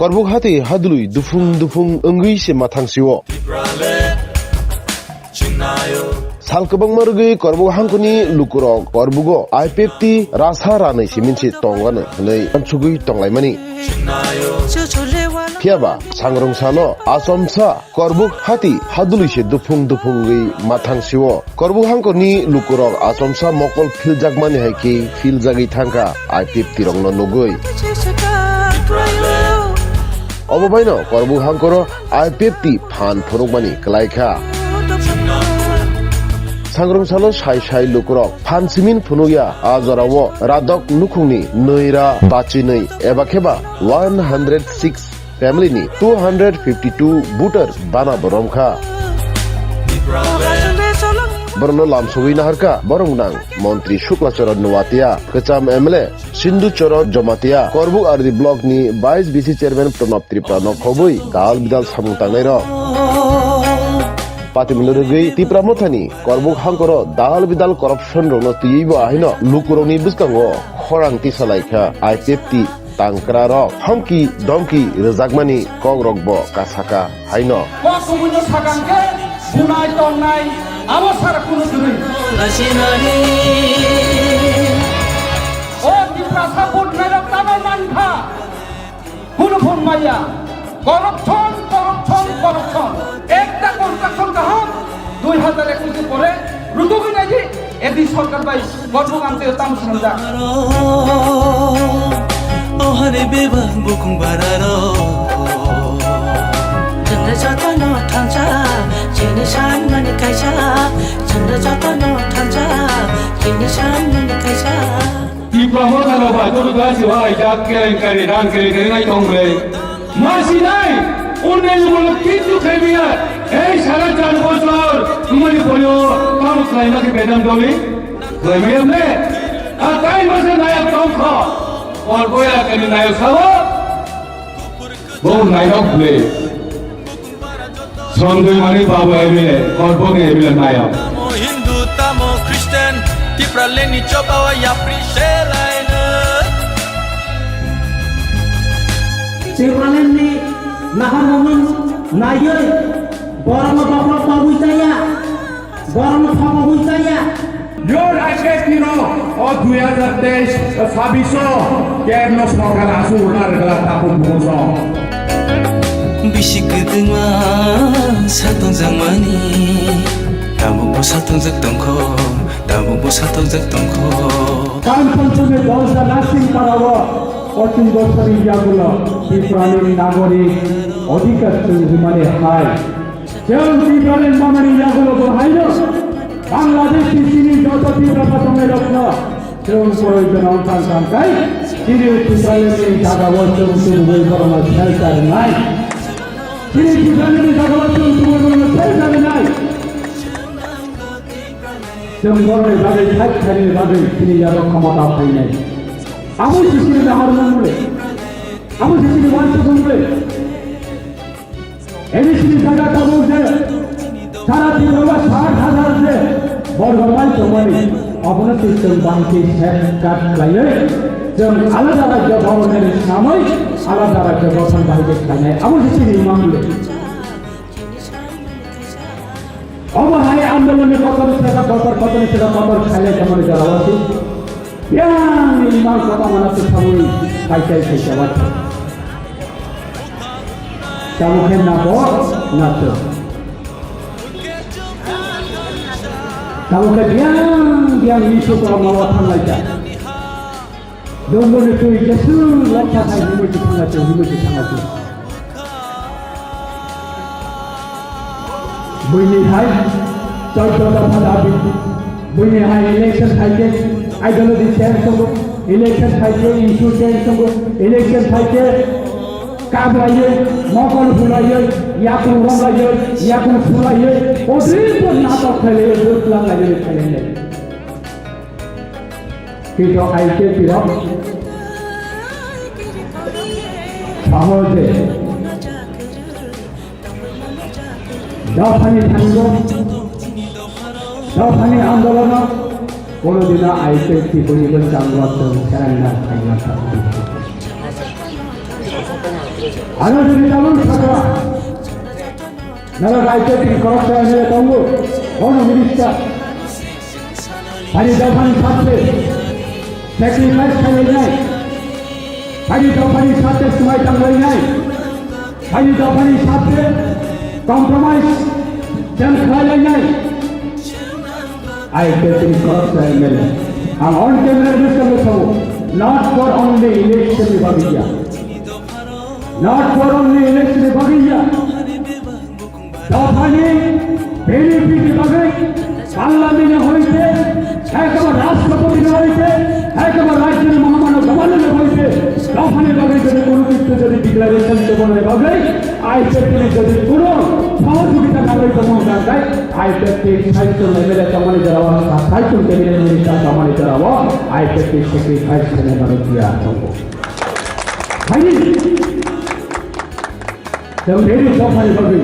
korbuk hati hadului dufung engui se mathang siwo salkabang margi korbuk hangkuni lukuro korbugo IPFT rasa ranai siminsi tongane nei ansugui tonglaimani Piaba sangrong salo asomsa korbuk hati hadului se dufung gei mathang siwo korbuk hangkuni lukuro asomsa mokol philjagmani haiki philjagi thangka IPFT rongno nugui Obobaino korbuk hangkoro IPFT phan phorokmani klaikha Sangrong salo sai lukurok phan simin phunuya ajarawo radok nukhungni neira bachinei eba kheba 106 family ni 252 buter bana boromkha Borno lamsugui naharka borongnang Montri Shuklacharan Nuwatia Kacham MLA Sindhu Choro Jomatia Korbuk Ardi Block ni 22 BC Chairman Pranab Triprano khobui dal bidal samung tangnai ro Pati menurugui Tipra Mothani Korbuk hangkoro dal bidal corruption rongno tuibo ahino lukurongni buskango khorang tisalaikha IPFT tangkra ro hongki dongki rejakmani kongrokbo kasaka haino bunai tongnai abo sara kuno duri o Tipra saput merok taman manha kuno phon maya corruption একটা construction কাম 2021 পরে রুতুবি নাকি এদি সরকার ভাই গঠন আনতে তামসন যা ওহরে বেবা বুকুং বারারো চন্দ্র যতন ঠাঞ্চা জিনিসান মানে কাইসা চন্দ্র যতন ঠাঞ্চা জিনিসান মানে কাইসা Tipra Mothalo ba toru gasi wa ja kelenkai ran kelenkai tongre মাসিনাই উন্নয়নমূলক কিছু খেমিয়া এই সারা 4 বছর তুমি বলো কাম খাইমাকে বেদম দলি কইমেমনে আর তাই মাসে নায়ক তংখ আর বয়া কেন নায়ক সাব বহু নায়ক প্লে সন্দই মানে বাবা এবিলে কর্পকে এবিলে নায়ক হিন্দু তামো খ্রিস্টান Tipra leni chobawa ya prishelaina Sebenarnya nah momen naik barang apa pabu saya barang apa pabu saya Your asketino o 2023 sabiso kerno sokala sunar gala tapun boso Bisik kedengma satong zamani Tamu bo satong jak tongko Tamu bo satong jak tongko Kan panchame dosa lasting parawa 14 বছরের ইয়াগুলো ত্রিপুরার নাগরিক অধিকার মানে high যেমন ত্রিপুরার মামারি ইয়াগুলো হাইল বাংলাদেশি তিনি যত ত্রিপুরা প্রথমে রত্ন যেমন প্রয়োজন অঙ্কান সংখ্যায় তিনি ত্রিপুরার জায়গা বলছেন শুধু বই করানোর শেল্টার নাই তিনি ত্রিপুরার জায়গা বলছেন শুধু বই করানোর শেল্টার নাই যেমন ধরনের যাদের সাক্ষাৎকারের যাদের তিনি যার ক্ষমতা পাই নাই Amu sisi dah harus mulai, amu sisi wanita mulai. Ini sini saja tahu je, cara tiada sahaja je. Berbagai cumani, apabila sistem banking sekat lain, jangan alat-alat jawab dari samai, alat-alat jawab banking lain. Amu sisi ni mulai. Amu hai ambil ni kotor kaya cumani jarawati. Yang lima kota mana tersamui kai jawat. Kamu kena bor, nato. Kamu yang itu kalau melawan lagi. Dombo itu jesu, lepas saya hidup di tengah tu. Bunyi hai, contoh pada abis. Bunyi hai election hai ke, ideology change sungguh, election hai ke, issue change sungguh, election hai ke, kablaya, mokal bulaya, yakun ramlaya, yakun fulaya, orang pun nato khele, berpelang lagi khele. Kita hai ke tidak, bahwa je, Dafani tanggung, Dafani andolana, kalau tidak IPFT boleh bertanggung jawab dengan kerana 아너들이 남은 사과 나라 라이트들이 걸었어야 동부 어느 미리스타 아니 저판이 사태 sacrifice kali nai hari jopani saate semai tanggari nai hari jopani saate compromise dan kali nai I get in cross ML I'm on camera discuss not for only election Bhagiya not for only election Bhagiya jopani benefit Bhagiya পার্লামেন্টে হইতে একবার রাষ্ট্রপতি হইতে একবার রাজ্যের মহামানব governor হইতে দফানে ভাবে যদি কোনো কিছু যদি ডিক্লারেশন দেবনে ভাবে আইপিএফটি যদি কোনো সহযোগিতা নাগরিক মহোদয় দেয় আইপিএফটি সাহিত্য লেভেলে সমানে যারা সাহিত্য লেভেলে মিনিস্টার সমানে যারা আইপিএফটি থেকে সাহিত্য লেভেলে দিয়া সম্ভব ফাইনালি যেমন এই দফানে ভাবে